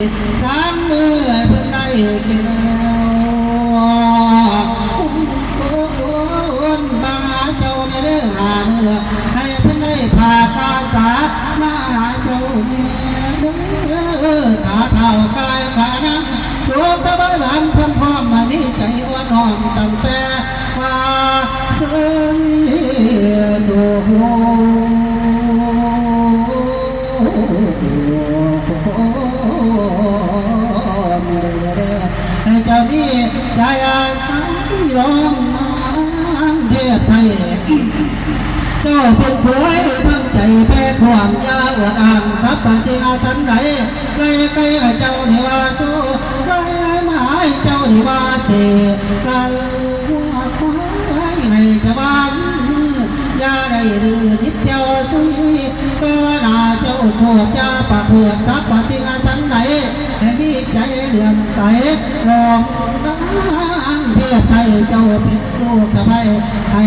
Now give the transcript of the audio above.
สามมือเพิ่งได้กินแล้วคุณมาเจ้าในเรื่องหาเมื่อให้เพิ่งได้ผ่าคาสามาเจ้าเนี่ยเด้อขาเท้ากายขานั่งตัวตะบายหลังพันพร้อมมานี่ใจอ่อนน้อมตั้งแต่มาเสียดูให้เจ้านี้ใจอาร้องนางเทพไทยเจ้าเป็นสวยทั้งใจแพ้ความยาอวดอ่านสัพพะเจ้าสันใดใกล้ใกล้เจ้านิวาสุใกล้หมายเจ้านิวาเสใกล้หัวควายให้เจ้าบ้านยาได้หรือนิดเดียวสุยก็น่าเจ้าโคตรยาปะเพื่อสัพพะเจ้าสันใดให้มีใจเลื่อมใสลองตั้งเทพไทยเจ้าเป็นลูกสะใภ้ให้